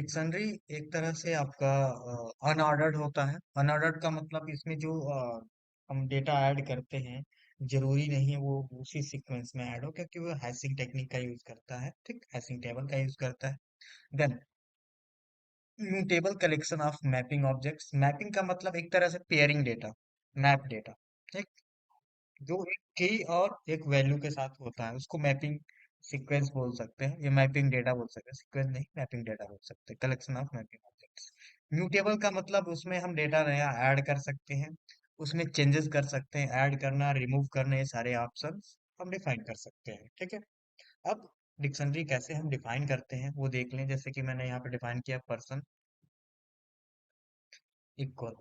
Dictionary एक तरह से आपका अनऑर्डर्ड होता है। अनऑर्डर्ड का मतलब इसमें जो हम डेटा ऐड करते हैं, जरूरी नहीं है वो उसी सीक्वेंस में ऐड हो, क्योंकि वो हैशिंग टेक्निक का यूज करता है। ठीक, हैशिंग टेबल का यूज करता है। Then mutable collection of mapping objects. Mapping का मतलब एक तरह से पेयरिंग डेटा, मैप डेटा। ठीक, जो एक की और एक वैल्यू के साथ होता है उसको मैपिंग सीक्वेंस बोल सकते हैं, या मैपिंग डेटा बोल सकते हैं। सीक्वेंस नहीं, मैपिंग डेटा बोल सकते हैं। Collection of mapping objects. Mutable का मतलब उसमें हम डेटा नया ऐड कर सकते हैं, उसमें चेंजेस कर सकते हैं। ऐड करना, रिमूव करना, ये सारे ऑप्शंस हम डिफाइन कर सकते हैं। ठीक है। अब डिक्शनरी कैसे हम डिफाइन करते हैं वो देख लें। जैसे कि मैंने यहाँ पे डिफाइन किया पर्सन इक्वल,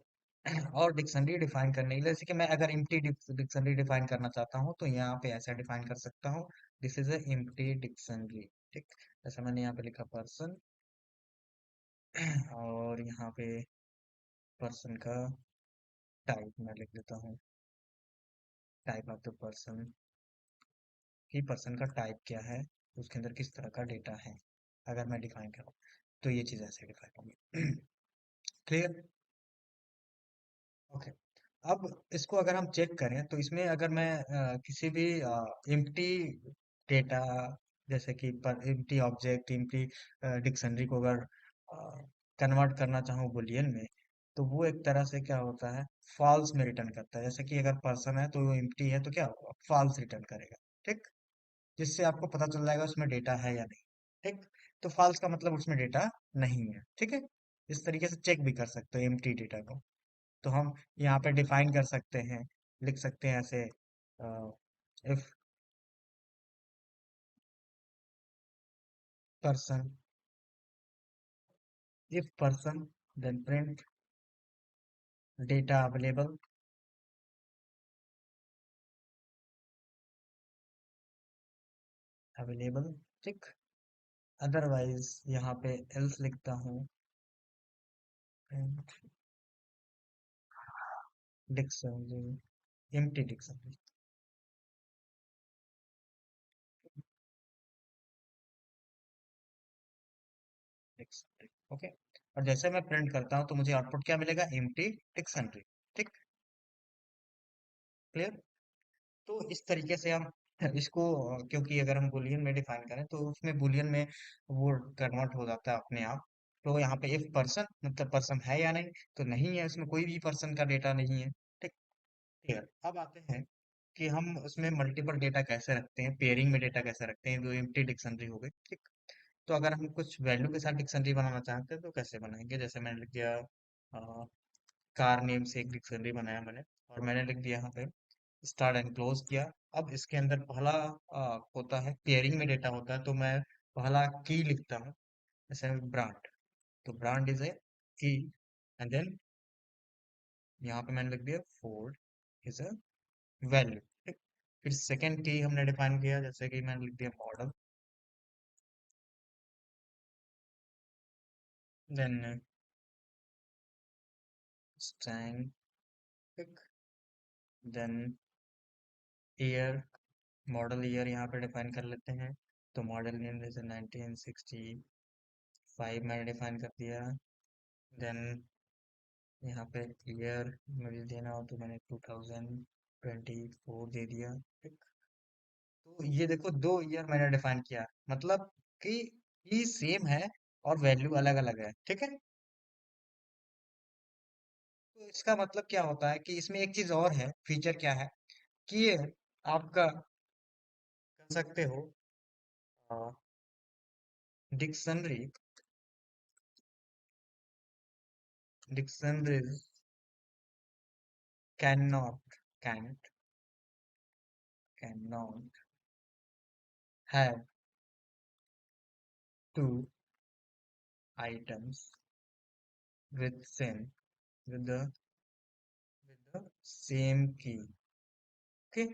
और डिक्शनरी डिफाइन करने के लिए, जैसे कि मैं अगर एम्प्टी डिक्शनरी डिफाइन करना चाहता हूँ तो यहाँ पे ऐसा डिफाइन कर सकता हूँ, this is a empty dictionary. ठीक, जैसे मैंने यहाँ पे लिखा पर्सन, और यहाँ पे पर्सन का टाइप मैं लिख देता हूँ, टाइप ऑफ द पर्सन, कि पर्सन का टाइप क्या है, उसके अंदर किस तरह का डेटा है। अगर मैं डिफाइन करूँ तो ये चीज़ ऐसे डिफाइन होगी। क्लियर। ओके। अब इसको अगर हम चेक करें तो इसमें अगर मैं किसी भी एम्प्टी डेटा, जैसे कि एम्प्टी ऑब्जेक्ट, एम्प्टी डिक्शनरी को अगर कन्वर्ट करना चाहूँ बुलियन में, तो वो एक तरह से क्या होता है, फॉल्स में रिटर्न करता है। जैसे कि अगर पर्सन है तो वो एम्प्टी है तो क्या होगा, फॉल्स रिटर्न करेगा। ठीक, जिससे आपको पता चल जाएगा उसमें डेटा है या नहीं। ठीक, तो फॉल्स का मतलब उसमें डेटा नहीं है। ठीक है, इस तरीके से चेक भी कर सकते हैं एम्प्टी डेटा को। तो हम यहाँ पे डिफाइन कर सकते हैं, लिख सकते हैं ऐसे, if person, if person, then print data available, available. ठीक, अदरवाइज यहाँ पे एल्स लिखता हूँ, print dictionary, empty dictionary, dictionary. Okay, और जैसे मैं प्रिंट करता हूँ तो मुझे आउटपुट क्या मिलेगा, एम्प्टी डिक्शनरी। ठीक, क्लियर। तो इस तरीके से हम इसको, क्योंकि अगर हम बुलियन में डिफाइन करें तो उसमें बुलियन में वो कन्वर्ट हो जाता है अपने आप। तो यहाँ पे इफ पर्सन मतलब पर्सन है या नहीं, तो नहीं है, उसमें कोई भी पर्सन का डेटा नहीं है। ठीक, क्लियर। अब आते हैं कि हम उसमें मल्टीपल डेटा कैसे रखते हैं, पेयरिंग में डेटा कैसे रखते हैं, जो एम्प्टी डिक्शनरी हो गई। ठीक, तो अगर हम कुछ वैल्यू के साथ डिक्शनरी बनाना चाहते हैं तो कैसे बनाएंगे। जैसे मैंने लिख दिया कार नेम से एक डिक्शनरी बनाया मैंने, और मैंने लिख दिया यहाँ पे स्टार्ट एंड क्लोज किया। अब इसके अंदर पहला होता है पेयरिंग में डेटा होता है, तो मैं पहला की लिखता हूँ, जैसे ब्रांड, तो ब्रांड इज ए की। एंड देन यहाँ पे मैंने लिख दिया फोर्ड इज अ वैल्यू। ठीक, फिर सेकंड की हमने डिफाइन किया, जैसे कि मैंने लिख दिया model, then stand, then year, model year यहाँ पे डिफाइन कर लेते हैं। तो मॉडल ईयर जैसे 1965 मैंने डिफाइन कर दिया। देन यहाँ पे ईयर मुझे देना हो तो मैंने 2024 दे दिया। ठीक, तो ये देखो दो ईयर मैंने डिफाइन किया, मतलब कि ई सेम है और वैल्यू अलग अलग है। ठीक है, तो इसका मतलब क्या होता है कि इसमें एक चीज और है, फीचर क्या है कि ये आपका कर सकते हो dictionary, dictionaries can not, can not have two items with same, with the same key. Okay,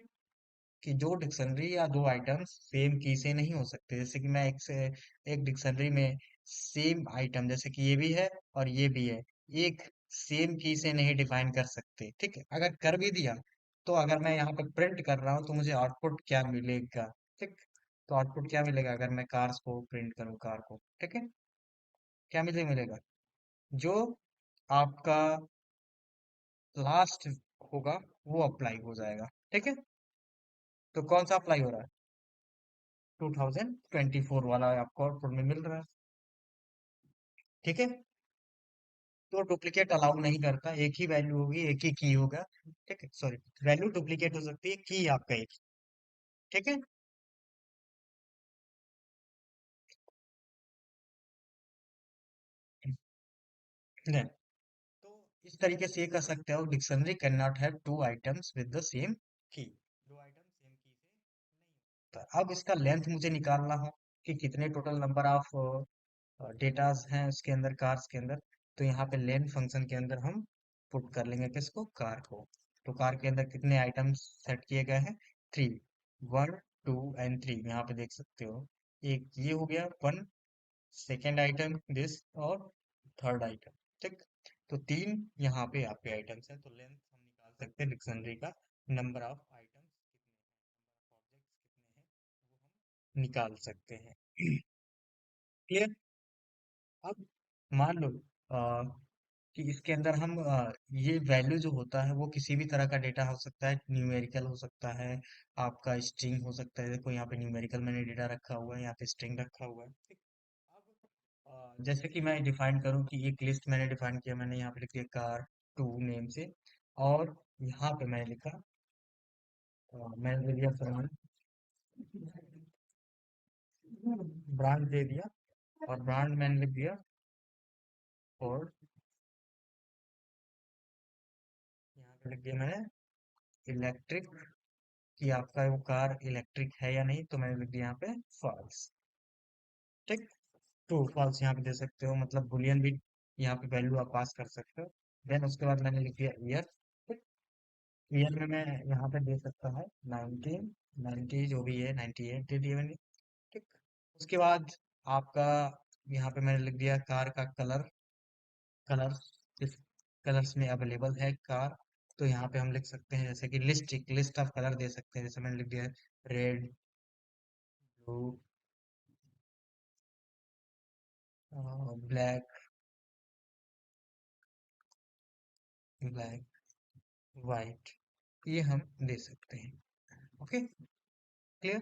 कि जो डिक्शनरी या दो आइटम्स सेम की से नहीं हो सकते। जैसे कि मैं एक से एक डिक्शनरी में सेम आइटम, जैसे कि ये भी है और ये भी है, एक सेम की से नहीं डिफाइन कर सकते। ठीक है, अगर कर भी दिया तो अगर मैं यहाँ पे प्रिंट कर रहा हूँ तो मुझे आउटपुट क्या मिलेगा। ठीक, तो आउटपुट क्या मिलेगा अगर मैं कार्स को प्रिंट करूँ, कार को। ठीक है, क्या मिलेगा? जो आपका लास्ट होगा वो अप्लाई हो जाएगा। ठीक है, तो कौन सा अप्लाई हो रहा है? 2024 वाला आपको आउटपुट में मिल रहा है। ठीक है, तो डुप्लीकेट अलाउ नहीं करता, एक ही वैल्यू होगी, एक ही की होगा। ठीक है, सॉरी, वैल्यू डुप्लीकेट हो सकती है, की आपका एक। ठीक है, नहीं, तो इस तरीके से ये कर सकते हो, dictionary can not have two items with the same key, दो आइटम सेम की से नहीं होता। अब इसका लेंथ मुझे निकालना हो कि कितने टोटल नंबर ऑफ डेटाज हैं उसके अंदर, कार्स के अंदर। तो यहाँ पे लेन फंक्शन के अंदर हम पुट कर लेंगे किसको? कार को। तो कार के अंदर कितने आइटम्स सेट किए गए हैं? Three, one, two and three, यहाँ पे देख सकते हो। एक ये हो गया वन, सेकेंड आइटम दिस, और थर्ड आइटम। ठीक, तो तीन यहाँ पे आपके आइटम्स हैं, तो लेंथ हम निकाल सकते हैं डिक्शनरी का। नंबर ऑफ आइटम्स कितने हैं, नंबर ऑफ ऑब्जेक्ट्स कितने हैं, वो हम निकाल सकते हैं। क्लियर? अब मान लो कि इसके अंदर हम ये वैल्यू जो होता है वो किसी भी तरह का डेटा हो सकता है, न्यूमेरिकल हो सकता है, आपका स्ट्रिंग हो सकता है। देखो यहाँ पे न्यूमेरिकल मैंने डेटा रखा हुआ है, यहाँ पे स्ट्रिंग रखा हुआ है। ठीक, अब जैसे कि मैं डिफाइन करूँ कि एक लिस्ट मैंने डिफाइन किया, मैंने यहाँ पे लिख दिया कार टू नेम से, और यहाँ पे मैंने लिखा मैंने दे दिया फरमान, ब्रांड दे दिया, और ब्रांड मैंने लिख दिया और यहाँ पे लिख दिया मैंने इलेक्ट्रिक, कि आपका वो कार इलेक्ट्रिक है या नहीं, तो मैंने लिख दिया यहाँ पे फॉल्स। ठीक, ट्रू फॉल्स यहाँ पे दे सकते हो, मतलब बुलियन भी यहाँ पे वैल्यू आप पास कर सकते हो। देन उसके बाद मैंने लिख दिया ईयर। ठीक, ईयर में मैं यहाँ पे दे सकता है 1990, जो भी है 98 दे दिया मैंने। ठीक, उसके बाद आपका यहाँ पे मैंने लिख दिया कार का कलर, कलर किस कलर्स में अवेलेबल है कार। तो यहाँ पे हम लिख सकते हैं जैसे कि लिस्ट, एक लिस्ट ऑफ कलर दे सकते हैं, जैसे मैंने लिख दिया red, blue, black, black, white, ये हम दे सकते हैं। Okay, clear?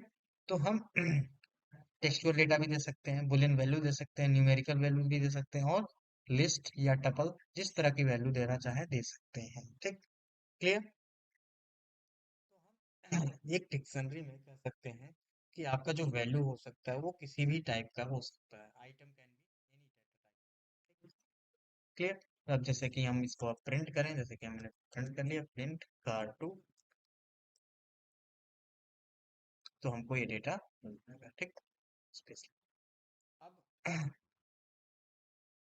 तो हम टेक्सचुअल डेटा भी दे सकते हैं, बुलियन वैल्यू दे सकते हैं, न्यूमेरिकल वैल्यू भी दे सकते हैं, और लिस्ट या टपल, जिस तरह की वैल्यू देना चाहे दे सकते हैं। ठीक, क्लियर? तो हम एक डिक्शनरी में कह सकते हैं कि आपका जो वैल्यू हो सकता है वो किसी भी टाइप का हो सकता है, item can be any type. Clear? अब जैसे कि हम इसको अब प्रिंट करें, जैसे कि हमने प्रिंट कर लिया, प्रिंट कार टू, तो हमको ये डेटा मिल जाएगा। ठीक, स्पेस। अब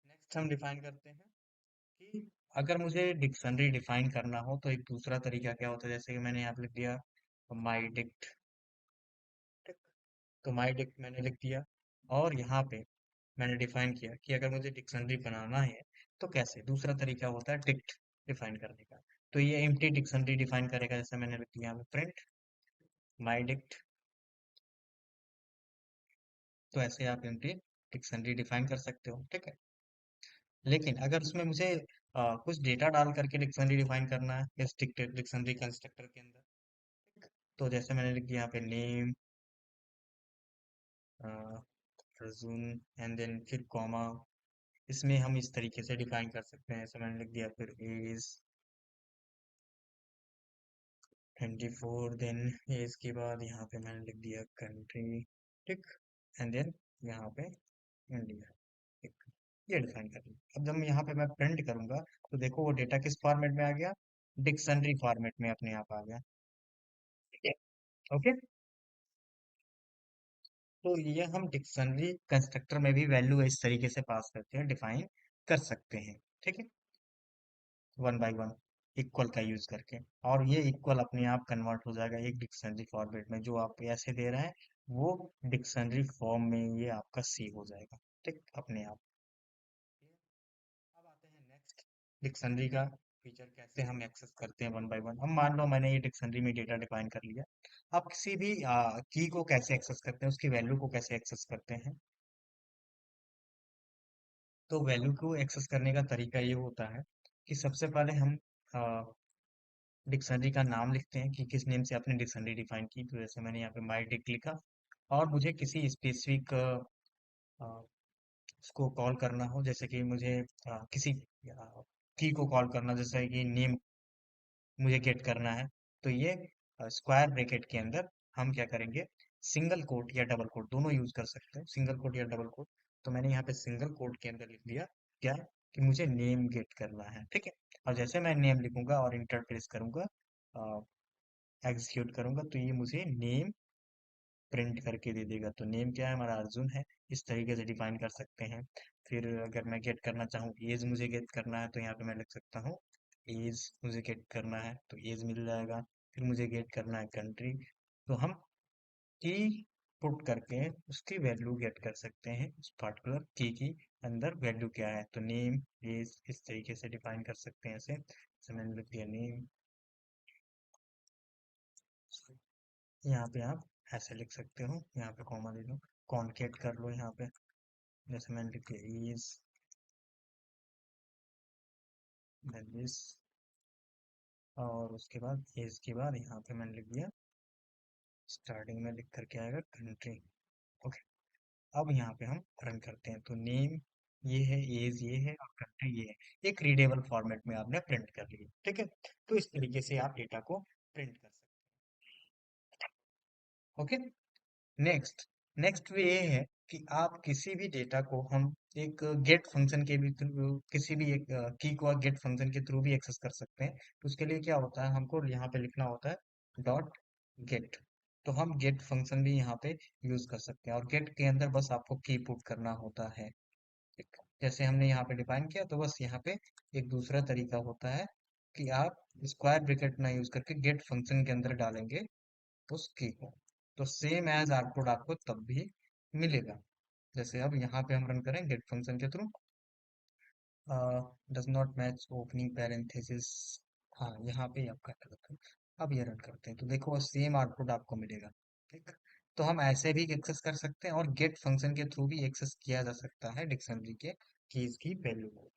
नेक्स्ट हम डिफाइन करते हैं कि अगर मुझे डिक्शनरी डिफाइन करना हो तो एक दूसरा तरीका क्या होता है, जैसे कि मैंने यहाँ पे लिख दिया माई डिक्ट। ठीक, तो माई डिक्ट मैंने लिख दिया, और यहाँ पे मैंने डिफाइन किया कि अगर मुझे डिक्शनरी बनाना है तो कैसे, दूसरा तरीका होता है डिक्ट डिफाइन करने का। तो ये एम्प्टी डिक्शनरी डिफाइन करेगा, जैसे मैंने लिख दिया यहाँ पे प्रिंट माई डिक्ट। तो ऐसे आप एम्प्टी डिक्शनरी डिफाइन कर सकते हो। ठीक है, लेकिन अगर उसमें मुझे कुछ डेटा डाल करके डिक्शनरी डिफाइन करना है इस डिक्शनरी कंस्ट्रक्टर के अंदर, तो जैसे मैंने लिख दिया यहाँ पे नेम, अर्जुन, एंड देन फिर कॉमा, इसमें हम इस तरीके से डिफाइन कर सकते हैं। जैसे मैंने लिख दिया फिर एज 24, देन एज के बाद यहाँ पे मैंने लिख दिया कंट्री। ठीक, एंड देन यहाँ पे इंडिया। ठीक, ये डिफाइन कर लिया। अब जब यहाँ पे मैं प्रिंट करूंगा तो देखो वो डेटा किस फॉर्मेट में आ गया? डिक्शनरी फॉर्मेट में अपने आप आ गया। ठीक है, ओके। तो ये हम डिक्शनरी कंस्ट्रक्टर में भी वैल्यू इस तरीके से पास करते हैं, डिफाइन कर सकते हैं। ठीक है, वन बाय वन, इक्वल का यूज करके, और ये इक्वल अपने आप कन्वर्ट हो जाएगा एक डिक्शनरी फॉर्मेट में, जो आप ऐसे दे रहे हैं वो डिक्शनरी फॉर्म में ये आपका सेव हो जाएगा। ठीक, अपने आप। अब आते हैं नेक्स्ट, डिक्शनरी का फीचर कैसे हम एक्सेस करते हैं वन बाय वन। अब मान लो मैंने ये डिक्शनरी में डेटा डिफाइन कर लिया, आप किसी भी की को कैसे एक्सेस करते हैं, उसकी वैल्यू को कैसे एक्सेस करते हैं? तो वैल्यू को एक्सेस करने का तरीका ये होता है कि सबसे पहले हम डिक्शनरी का नाम लिखते हैं कि किस नेम से आपने डिक्शनरी डिफाइन की। तो जैसे मैंने यहाँ पे माई डिक लिखा, और मुझे किसी स्पेसिफिक उसको कॉल करना हो, जैसे कि मुझे किसी की को कॉल करना, जैसे कि नेम मुझे गेट करना है। तो ये स्क्वायर ब्रैकेट के अंदर हम क्या करेंगे, सिंगल कोट या डबल कोट दोनों यूज कर सकते हैं, सिंगल कोट या डबल कोट। तो मैंने यहाँ पे सिंगल कोट के अंदर लिख दिया क्या, कि मुझे नेम गेट करना है, ठीक है। और जैसे मैं नेम लिखूंगा और इंटर प्रेस करूंगा, एग्जीक्यूट करूंगा, तो ये मुझे नेम प्रिंट करके दे देगा। तो नेम क्या है, हमारा अर्जुन है। इस तरीके से डिफाइन कर सकते हैं। फिर अगर मैं गेट करना चाहूँ, एज मुझे गेट करना है, तो यहाँ पे मैं लिख सकता हूँ एज मुझे गेट करना है, तो एज मिल जाएगा। फिर मुझे गेट करना है कंट्री, तो हम की पुट करके उसकी वैल्यू गेट कर सकते हैं, उस पर्टिकुलर की अंदर वैल्यू क्या है। तो नेम एज इस तरीके से डिफाइन कर सकते हैं ऐसे। जैसे मैंने लिख दिया नेम, यहाँ पे आप ऐसे लिख सकते हो, यहाँ पे कॉमा दे दो, कॉन्केट कर लो यहाँ पे। जैसे मैंने लिख दिया इज दिस, और उसके बाद एज के बाद यहाँ पे मैंने लिख दिया, स्टार्टिंग में लिख करके आएगा कंट्री। ओके, अब यहाँ पे हम रन करते हैं, तो नेम ये है, एज ये है, और कंट्री ये है। एक रीडेबल फॉर्मेट में आपने प्रिंट कर लिया, ठीक है। तो इस तरीके से आप डेटा को प्रिंट कर सकते हैं। ओके, नेक्स्ट नेक्स्ट वे ये है कि आप किसी भी डेटा को हम एक गेट फंक्शन के भी थ्रू, किसी भी एक की को गेट फंक्शन के थ्रू भी एक्सेस कर सकते हैं। तो उसके लिए क्या होता है, हमको यहाँ पे लिखना होता है डॉट गेट। तो हम गेट फंक्शन भी यहाँ पे यूज कर सकते हैं, और गेट के अंदर बस आपको की पुट करना होता है। ठीक। जैसे हमने यहाँ पे डिफाइन किया, तो बस यहाँ पे एक दूसरा तरीका होता है कि आप स्क्वायर ब्रैकेट ना यूज करके गेट फंक्शन के अंदर डालेंगे उस की को, तो सेम एज आउटपुट आपको तब भी मिलेगा। जैसे अब यहाँ पे हम रन करें गेट फंक्शन के through, does not match opening parenthesis, हाँ यहाँ पे आपका गलत है। अब ये रन करते हैं, तो देखो सेम आउटपुट आपको मिलेगा। ठीक, तो हम ऐसे भी एक्सेस कर सकते हैं, और गेट फंक्शन के थ्रू भी एक्सेस किया जा सकता है डिक्शनरी के कीज की वैल्यू को।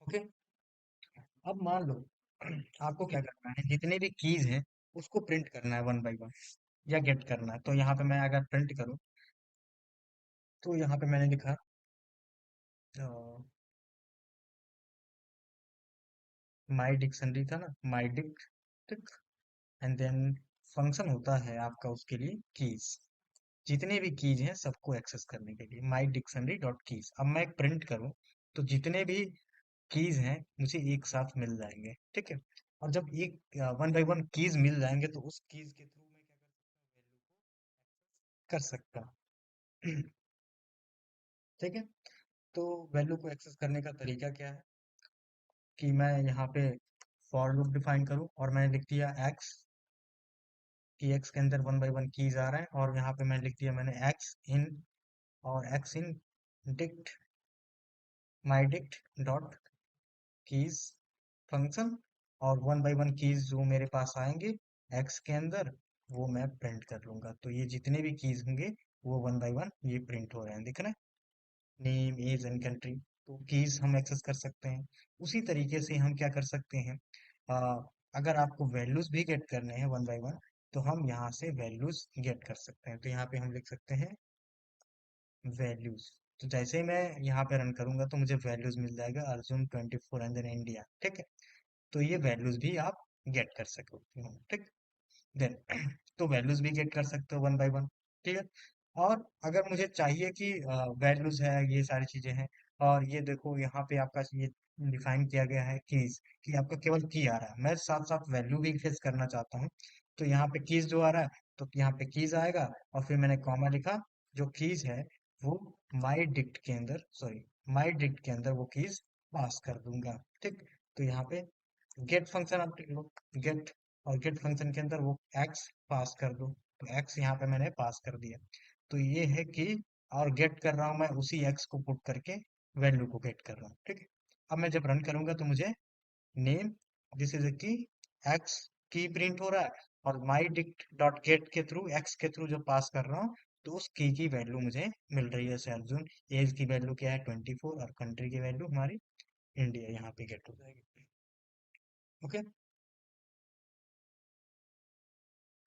ओके, अब मान लो आपको क्या करना है, जितने भी कीज हैं उसको प्रिंट करना है वन बाय वन, या गेट करना है। तो यहाँ पे मैं अगर प्रिंट करूँ, तो यहाँ पे मैंने लिखा माई डिक्शनरी था ना, माई डिक, टिक, एंड देन फंक्शन होता है आपका उसके लिए कीज। जितने भी कीज हैं सबको एक्सेस करने के लिए माई डिक्शनरी डॉट कीज। अब मैं प्रिंट करूं, तो जितने भी कीज हैं मुझे एक साथ मिल जाएंगे, ठीक है। और जब एक वन बाय वन कीज मिल जाएंगे, तो उस कीज के थ्रू मैं क्या कर सकता हूँ, वैल्यू को कर सकता हूँ। ठीक है, तो वैल्यू को एक्सेस करने का तरीका क्या है, कि मैं यहाँ पे फॉर लूप डिफाइन करूँ, और मैंने लिख दिया एक्स, कि एक्स के अंदर वन बाय वन कीज आ रहा है, और यहाँ पे मैं लिख दिया मैंने एक्स इन, और एक्स इन डिक्ट माई डिक्ट डॉट कीज फंक्शन, और वन बाय वन कीज जो मेरे पास आएंगे एक्स के अंदर, वो मैं प्रिंट कर लूंगा। तो ये जितने भी कीज होंगे वो वन बाय वन ये प्रिंट हो रहे हैं, दिख रहे हैं, नेम एज एंड कंट्री। तो कीज हम एक्सेस कर सकते हैं। उसी तरीके से हम क्या कर सकते हैं, आ, अगर आपको वैल्यूज भी गेट करने हैं वन बाय वन, तो हम यहाँ से वैल्यूज गेट कर सकते हैं। तो यहाँ पे हम लिख सकते हैं वैल्यूज। तो जैसे ही मैं यहाँ पे रन करूंगा, तो मुझे वैल्यूज मिल जाएगा अर्जुन 24 एंड देन इंडिया, ठीक है। तो ये वैल्यूज भी आप गेट कर सकते हो, ठीक। देन तो वैल्यूज भी गेट कर सकते हो वन बाय वन, ठीक है। और अगर मुझे चाहिए कि वैल्यूज है, ये सारी चीजें हैं, और ये देखो यहाँ पे आपका ये डिफाइन किया गया है कीज, कि आपका केवल की आ रहा है, मैं साथ साथ वैल्यू भी फेस करना चाहता हूँ। तो यहाँ पे कीज जो आ रहा है, तो यहाँ पे कीज आएगा, और फिर मैंने कॉमा लिखा, जो कीज है वो माई डिक्ट के अंदर, सॉरी, माई डिक्ट के अंदर वो कीज पास कर दूंगा, ठीक। तो यहाँ पे गेट फंक्शन आप लिख लो, गेट, और गेट फंक्शन के अंदर वो एक्स पास कर दो। तो एक्स यहाँ पे मैंने पास कर दिया। तो ये है कि, और गेट कर रहा हूँ मैं उसी एक्स को पुट करके वैल्यू को गेट कर रहा हूँ, ठीक है। अब मैं जब रन करूंगा, तो मुझे नेम, दिस इज ए की, एक्स की प्रिंट हो रहा है, और माई डिक्ट डॉट गेट के थ्रू एक्स के थ्रू जो पास कर रहा हूँ, तो उस की वैल्यू मुझे मिल रही है। जैसे अर्जुन, एज की वैल्यू क्या है 24, और कंट्री की वैल्यू हमारी इंडिया यहाँ पे गेट हो जाएगी। ओके।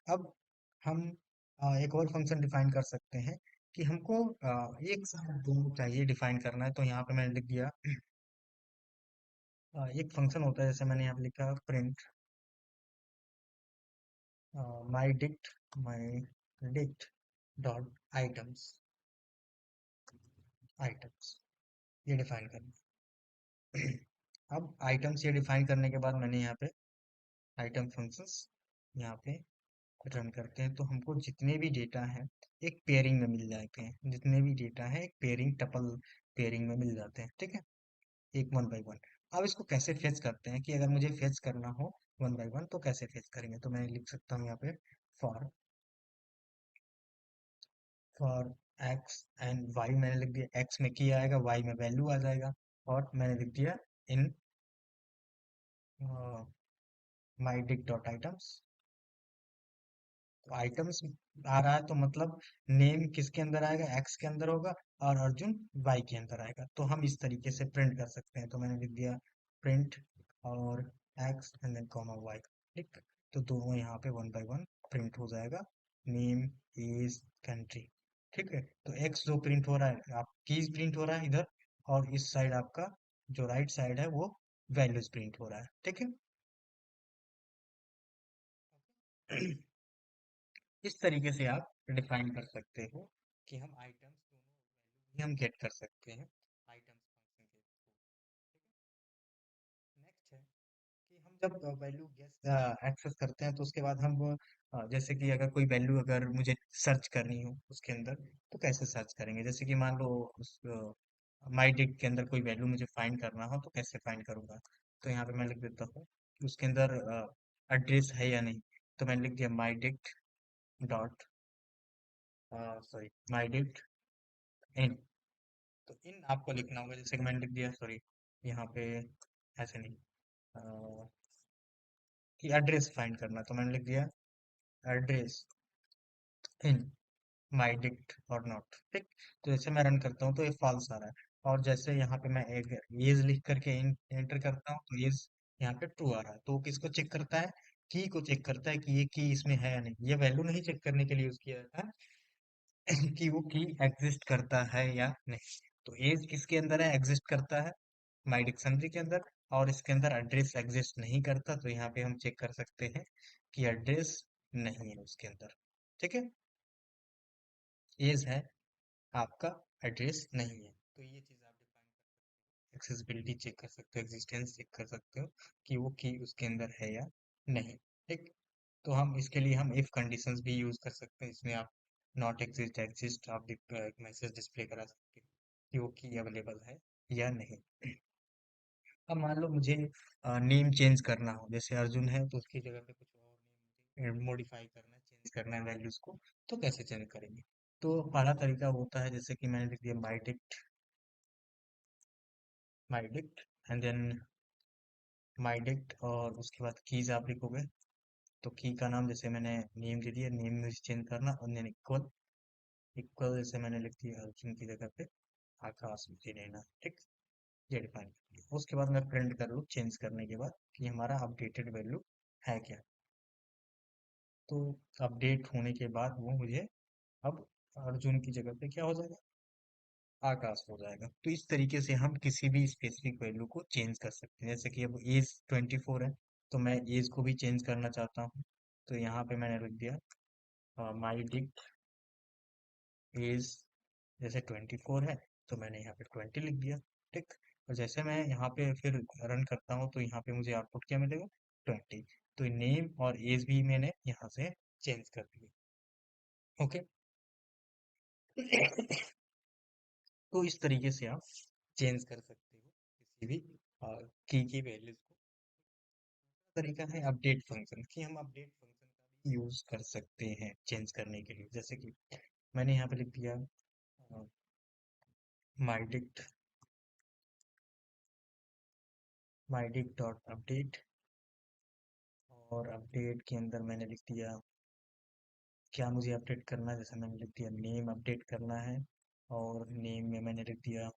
अब हम एक और फंक्शन डिफाइन कर सकते हैं कि हमको एक साथ दोनों चाहिए डिफाइन करना है। तो यहाँ पे मैंने लिख दिया एक फंक्शन होता है, जैसे मैंने यहाँ पे लिखा print my dict dot items, items ये डिफाइन करना है। अब आइटम्स ये डिफाइन करने के बाद मैंने यहाँ पे आइटम फंक्शंस यहाँ पे रन करते हैं, तो हमको जितने भी डेटा हैं एक पेयरिंग में मिल जाते हैं। जितने भी डेटा है एक पेयरिंग टपल पेयरिंग में मिल जाते हैं, ठीक है, एक वन बाई वन। अब इसको कैसे फेच करते हैं कि अगर मुझे फेच करना हो वन बाई वन तो कैसे फेच करेंगे। तो मैं लिख सकता हूँ यहाँ पे for for X and Y. मैंने लिख दिया एक्स में की आएगा, वाई में वैल्यू आ जाएगा। और मैंने लिख दिया इन माई डिक डॉट आइटम्स। तो आइटम्स आ रहा है तो मतलब नेम किसके अंदर आएगा, एक्स के अंदर होगा, और अर्जुन वाई के अंदर आएगा। तो हम इस तरीके से प्रिंट कर सकते हैं। तो मैंने लिख दिया प्रिंट और X and then comma Y, ठीक। तो दोनों यहाँ पे वन बाय वन प्रिंट हो जाएगा, नेम, एज, कंट्री, ठीक है। तो एक्स जो प्रिंट हो रहा है आप कीज प्रिंट हो रहा है इधर, और इस साइड आपका जो राइट साइड है वो वैल्यूज प्रिंट हो रहा है, ठीक है। इस तरीके से आप डिफाइन कर सकते हो कि हम आइटम्स दोनों वैल्यू भी हम गेट कर सकते हैं आइटम्स फंक्शन के थ्रू। नेक्स्ट है कि हम जब वैल्यू गेस एक्सेस करते हैं तो उसके बाद हम जैसे कि अगर कोई वैल्यू अगर मुझे सर्च करनी हो उसके अंदर, तो कैसे सर्च करेंगे। जैसे कि मान लो उस माई डिक के अंदर कोई वैल्यू मुझे फाइंड करना हो तो कैसे फाइंड करूंगा। तो यहाँ पे मैं लिख देता हूँ कि उसके अंदर एड्रेस है या नहीं। तो मैंने लिख दिया my dict dot sorry my dict in. तो इन आपको लिखना होगा, जैसे कि मैंने लिख दिया, सॉरी यहाँ पे ऐसे नहीं, अ, कि एड्रेस फाइंड करना। तो मैंने लिख दिया एड्रेस इन माई डिक्ट और नॉट, ठीक। तो जैसे मैं रन करता हूँ तो ये फॉल्स आ रहा है। और जैसे यहाँ पे मैं एक एज लिख करके एंटर करता हूँ तो एज यहाँ पे ट्रू आ रहा है। तो वो किसको चेक करता है, की को चेक करता है कि ये की इसमें है या नहीं। ये वैल्यू नहीं चेक करने के लिए यूज किया जाता है कि वो की एग्जिस्ट करता है या नहीं। तो एज किसके अंदर है, एग्जिस्ट करता है माई डिक्शनरी के अंदर, और इसके अंदर एड्रेस एग्जिस्ट नहीं करता। तो यहाँ पे हम चेक कर सकते हैं कि एड्रेस नहीं है उसके अंदर, ठीक है। एज है, आपका एड्रेस नहीं है। तो ये चीज आप डिफाइन, एक्सेसिबिलिटी चेक कर सकते हो, एग्जिस्टेंस चेक कर सकते हो कि वो की उसके अंदर है या नहीं, ठीक। तो हम इसके लिए हम इफ कंडीशंस भी यूज कर सकते हैं। इसमें आप नॉट एग्जिस्ट एग्जिस्ट आप मैसेज डिस्प्ले करा सकते हो कि वो की अवेलेबल है या नहीं। अब मान लो मुझे नेम चेंज करना हो, जैसे अर्जुन है तो उसकी जगह पे कुछ और नेम मॉडिफाई करना है, चेंज करना है वैल्यूज को। तो कैसे चेंज करेंगे। तो पहला तरीका होता है, जैसे कि मैंने लिख दिया my dict and then my dict, और उसके बाद कीज आप लिखोगे। तो की का नाम जैसे मैंने नेम दे दिया, नेम में चेंज करना, और देन इक्वल, इक्वल जैसे मैंने लिख दिया अर्जुन की जगह पे आकाश मुझे लेना, ठीक। ये डिफाइन कर दिया। उसके बाद मैं प्रिंट कर लूँ चेंज करने के बाद कि हमारा अपडेटेड वैल्यू है क्या। तो अपडेट होने के बाद वो मुझे अब अर्जुन की जगह पे क्या हो जाएगा, आकाश हो जाएगा। तो इस तरीके से हम किसी भी स्पेसिफिक वैल्यू को चेंज कर सकते हैं। जैसे कि अब एज 24 है, तो मैं एज को भी चेंज करना चाहता हूँ। तो यहाँ पे मैंने लिख दिया माई डिक्ट एज, जैसे 24 है तो मैंने यहाँ पे 20 लिख दिया, ठीक। और जैसे मैं यहाँ पे फिर रन करता हूँ तो यहाँ पे मुझे आउटपुट क्या मिलेगा, 20। तो नेम और एज भी मैंने यहाँ से चेंज कर दिया, ओके। तो इस तरीके से आप चेंज कर सकते हो किसी भी की वैल्यूज को। तरीका है अपडेट फंक्शन, कि हम अपडेट फंक्शन का भी यूज कर सकते हैं चेंज करने के लिए। जैसे कि मैंने यहाँ पे लिख दिया माइडिक्ट माइडिक्ट डॉट अपडेट, और अपडेट के अंदर मैंने लिख दिया क्या मुझे अपडेट करना है, जैसे मैंने लिख दिया नेम अपडेट करना है, और नेम में मैंने लिख दिया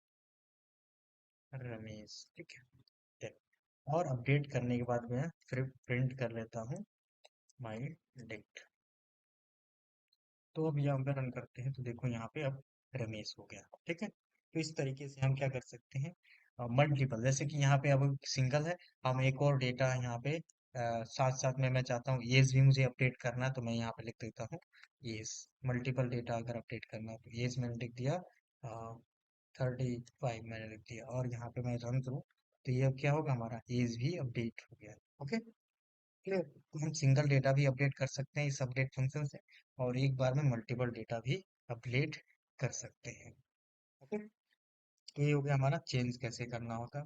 रमेश, ठीक है। ठीक। और अपडेट करने के बाद मैं फिर प्रिंट कर लेता हूँ माई डिक्ट। तो अब यहाँ पे रन करते हैं, तो देखो यहाँ पे अब रमेश हो गया, ठीक है। तो इस तरीके से हम क्या कर सकते हैं, मल्टीपल, जैसे कि यहाँ पे अब सिंगल है, हम एक और डेटा यहाँ पे साथ साथ में मैं चाहता हूँ एज भी मुझे अपडेट करना है, तो मैं यहाँ पे लिख देता हूँ एज। मल्टीपल डेटा अगर अपडेट करना है तो एज मैंने लिख दिया 35 मैंने लिख दिया, और यहाँ पे मैं रन करूँ तो ये अब क्या होगा, हमारा एज भी अपडेट हो गया। Okay, clear. तो हम सिंगल डेटा भी अपडेट कर सकते हैं इस अपडेट फंक्शन से, और एक बार में मल्टीपल डेटा भी अपडेट कर सकते हैं। ओके, तो ये हो गया हमारा चेंज कैसे करना होता है।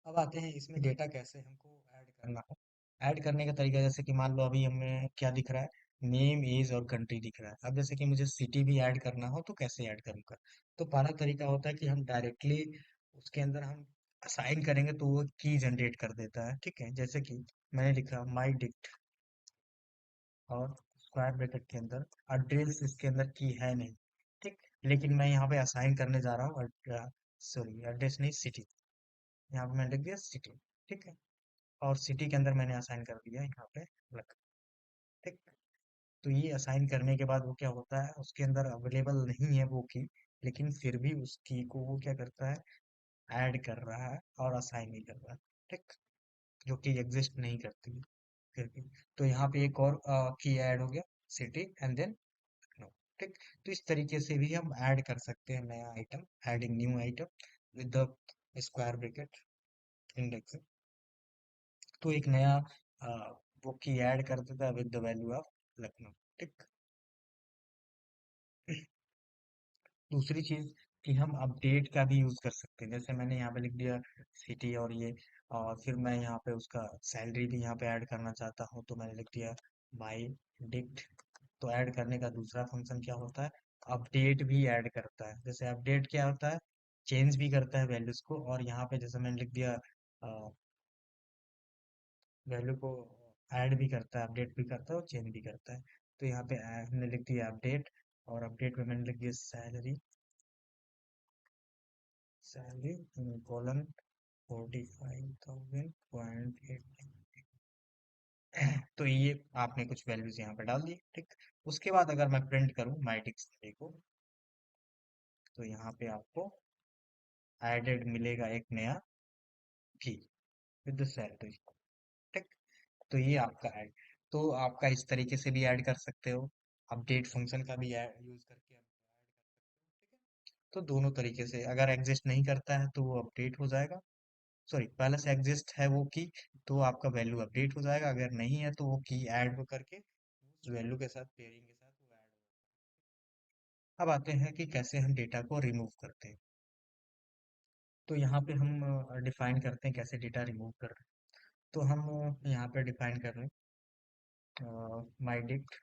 अब आते हैं इसमें डेटा कैसे हमको ऐड करना है। ऐड करने का तरीका, जैसे कि मान लो अभी हमें क्या दिख रहा है, नेम एज और कंट्री दिख रहा है। अब जैसे कि मुझे सिटी भी ऐड करना हो तो कैसे ऐड करूँगा, तो पहला तरीका होता है कि हम डायरेक्टली उसके अंदर हम असाइन करेंगे तो वो की जनरेट कर देता है, ठीक है। जैसे कि मैंने लिखा माई डिक्ट, और स्क्वायर ब्रैकेट के अंदर एड्रेस इसके अंदर की है नहीं, ठीक। लेकिन मैं यहाँ पे असाइन करने जा रहा हूँ, सॉरी एड्रेस नहीं, सिटी। यहाँ पे मैंने लिख दिया सिटी, ठीक है। और सिटी के अंदर मैंने असाइन कर दिया यहाँ पे लक, ठीक। तो ये असाइन करने के बाद वो क्या होता है, उसके अंदर अवेलेबल नहीं है वो की, लेकिन फिर भी उस की को वो क्या करता है, ऐड कर रहा है और असाइन नहीं कर रहा है, ठीक। जो कि एग्जिस्ट नहीं करती है फिर भी। तो यहाँ पे एक और की ऐड हो गया, सिटी एंड देन नो, ठीक। तो इस तरीके से भी हम ऐड कर सकते हैं नया item, adding new item with the square bracket index. तो एक नया अ, वो की ऐड कर देता है with the value of Lucknow, ठीक। दूसरी चीज कि हम अपडेट का भी यूज कर सकते हैं, जैसे मैंने यहाँ पे लिख दिया सिटी और ये, और फिर मैं यहाँ पे उसका सैलरी भी यहाँ पे ऐड करना चाहता हूँ, तो मैंने लिख दिया माई डिक्ट। तो ऐड करने का दूसरा फंक्शन क्या होता है, अपडेट भी ऐड करता है। जैसे अपडेट क्या होता है, चेंज भी करता है वैल्यूज को, और यहाँ पे जैसे मैंने लिख दिया वैल्यू को ऐड भी करता है, अपडेट भी करता है और चेंज भी करता है। तो यहाँ पे हमने लिख दिया अपडेट, और अपडेट में मैंने लिख दिया सैलरी, सैलरी कॉलन 45,000.8। तो ये आपने कुछ वैल्यूज यहाँ पे डाल दी, ठीक। उसके बाद अगर मैं प्रिंट करूँ माई डिक्शनरी को, तो यहाँ पे आपको एडेड मिलेगा एक नया की विद सैलरी, ठीक। तो ये आपका ऐड, तो आपका इस तरीके से भी ऐड कर सकते हो, अपडेट फंक्शन का भी यूज करके आप ऐड कर सकते हो, ठीक है। तो दोनों तरीके से, अगर एग्जिस्ट नहीं करता है तो वो अपडेट हो जाएगा, सॉरी पहले से एग्जिस्ट है वो की, तो आपका वैल्यू अपडेट हो जाएगा, अगर नहीं है तो वो की ऐड हो करके उस वैल्यू के साथ पेयरिंग के साथ वो ऐड हो। अब आते हैं कि कैसे हम डेटा को रिमूव करते हैं। तो यहाँ पे हम डिफाइन करते हैं कैसे डेटा रिमूव कर रहे हैं। तो हम यहाँ पे डिफाइन कर रहे हैं माई डिक्ट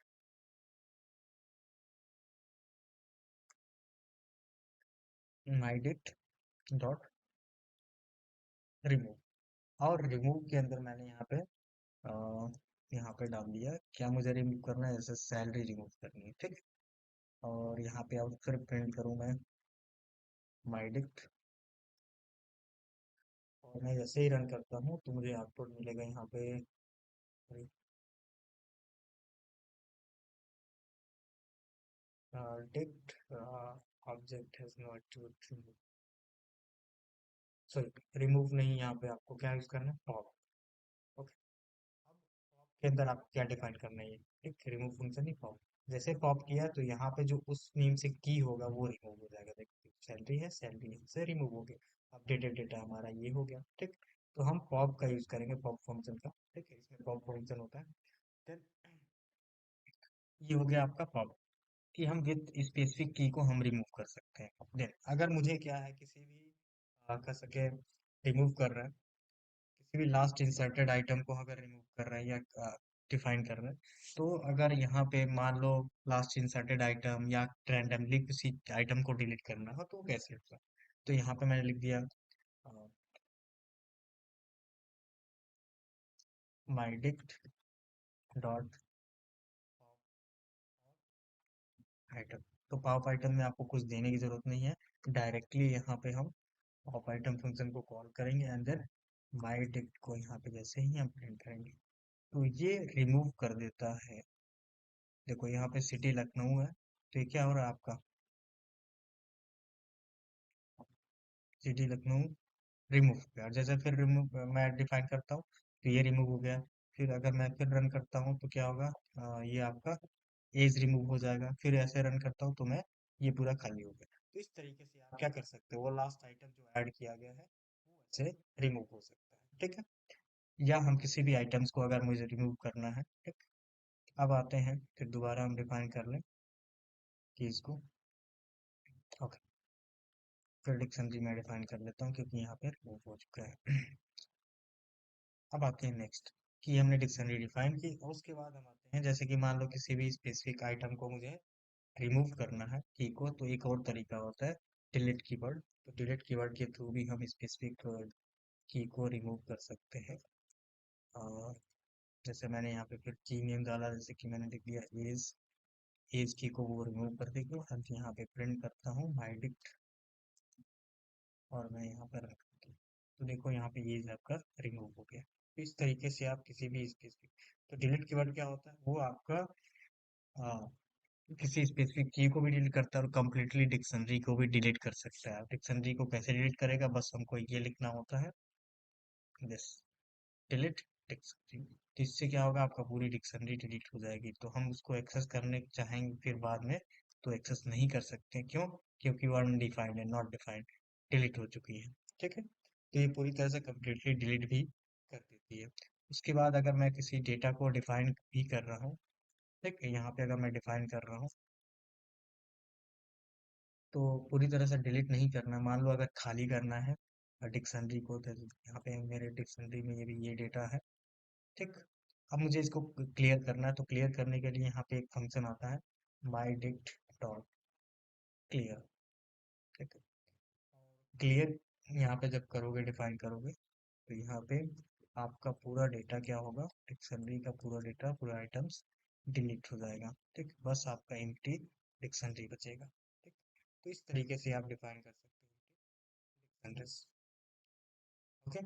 माई डिक्ट डॉट रिमूव, और रिमूव के अंदर मैंने यहाँ पे डाल दिया क्या मुझे रिमूव करना है, जैसे सैलरी रिमूव करनी है, ठीक। और यहाँ पे अब फिर प्रिंट करूँ मैं माई डिक्ट, और मैं जैसे ही रन करता हूँ तो मुझे आउटपुट मिलेगा यहाँ पे dict object has not, sorry remove नहीं, यहाँ पे आपको क्या यूज करना है, पॉप। ओके, अब पॉप के अंदर आपको क्या डिफाइन करना है, ठीक, रिमूव फंक्शन ही पॉप। जैसे पॉप किया तो यहाँ पे जो उस नेम से की होगा वो रिमूव हो जाएगा, देखो सैलरी है, सैलरी यहाँ से रिमूव हो गया, अपडेटेड डेटा हमारा ये हो गया, ठीक। तो हम पॉप का यूज करेंगे, पॉप फंक्शन का, ठीक है। इसमें पॉप फंक्शन होता है। देन ये हो गया आपका पॉप, कि हम विद स्पेसिफिक की को हम रिमूव कर सकते हैं। देन अगर मुझे क्या है, किसी भी कह सके रिमूव कर रहा है, किसी भी लास्ट इंसर्टेड आइटम को अगर रिमूव कर रहे हैं या डिफाइन कर रहे हैं, तो अगर यहाँ पे मान लो लास्ट इंसर्टेड आइटम या रैंडमली किसी आइटम को डिलीट करना हो तो वो कैसे होगा। तो यहाँ पे मैंने लिख दिया माई डिक्ट डॉट आइटम। तो पॉप आइटम में आपको कुछ देने की जरूरत नहीं है, डायरेक्टली यहाँ पे हम पॉप आइटम फंक्शन को कॉल करेंगे एंड देन माई डिक्ट को यहाँ पे जैसे ही हम प्रिंट करेंगे तो ये रिमूव कर देता है। देखो यहाँ पे सिटी लखनऊ है, तो ये क्या हो रहा है आपका, सिटी लखनऊ रिमूव हो गया। जैसे फिर रिमूव मैं डिफाइन करता हूँ तो ये रिमूव हो गया। फिर अगर मैं फिर रन करता हूँ तो क्या होगा, ये आपका एज रिमूव हो जाएगा। फिर ऐसे रन करता हूँ तो मैं ये पूरा खाली हो गया। तो इस तरीके से आप क्या कर सकते हो, वो लास्ट आइटम जो ऐड किया गया है वो ऐसे रिमूव हो सकता है, ठीक है। या हम किसी भी आइटम्स को अगर मुझे रिमूव करना है, ठीक। अब आते हैं फिर दोबारा हम डिफाइन कर लें कीज को। ओके, फिर डिक्शनरी में डिफाइन कर लेता हूँ क्योंकि यहाँ पे रिमूव हो चुका है। अब आते हैं नेक्स्ट कि हमने डिक्शनरी डिफाइन की और उसके बाद हम आते हैं जैसे कि मान लो किसी भी स्पेसिफिक आइटम को मुझे रिमूव करना है की को, तो एक और तरीका होता है डिलीट कीवर्ड। तो डिलीट कीवर्ड के थ्रू भी हम स्पेसिफिक की को रिमूव कर सकते हैं। और जैसे मैंने यहाँ पे फिर की नेम डाला, जैसे कि मैंने लिख दिया एज की को वो रिमूव कर देगी। अब यहाँ पे प्रिंट करता हूँ माई डिक्ट और मैं यहाँ पर रखता हूँ, तो देखो यहाँ पे एज आपका रिमूव हो गया। तो इस तरीके से आप किसी भी स्पेसिफिक, तो डिलीट कीवर्ड क्या होता है, वो आपका आ, किसी स्पेसिफिक की को भी डिलीट करता है और कम्प्लीटली डिक्शनरी को भी डिलीट कर सकता है। डिक्शनरी को कैसे डिलीट करेगा, बस हमको ये लिखना होता है दिस डिलीट डिक्शनरी। तो इससे क्या होगा, आपका पूरी डिक्शनरी डिलीट हो जाएगी। तो हम उसको एक्सेस करने चाहेंगे फिर बाद में तो एक्सेस नहीं कर सकते, क्यों, क्योंकि वो अनडिफाइंड है, नॉट डिफाइंड, डिलीट हो चुकी है, ठीक है। तो ये पूरी तरह से कम्प्लीटली डिलीट भी कर देती है। उसके बाद अगर मैं किसी डेटा को डिफाइन भी कर रहा हूँ, ठीक है, यहाँ पे अगर मैं डिफाइन कर रहा हूँ तो पूरी तरह से डिलीट नहीं करना। मान लो अगर खाली करना है डिक्शनरी को, तो यहाँ पे मेरे डिक्शनरी में ये भी ये डेटा है, ठीक। अब मुझे इसको क्लियर करना है, तो क्लियर करने के लिए यहाँ पे एक फंक्शन आता है माई डिक्ट डॉट क्लियर, ठीक है। क्लियर यहाँ पे जब करोगे, डिफाइन करोगे, तो यहाँ पे आपका पूरा डेटा क्या होगा, डिक्शनरी का पूरा डेटा, पूरा आइटम्स डिलीट हो जाएगा, ठीक। बस आपका एम्प्टी डिक्शनरी बचेगा, ठीक। तो इस तरीके से आप डिफाइन कर सकते हो डिक्शनरीज। ओके।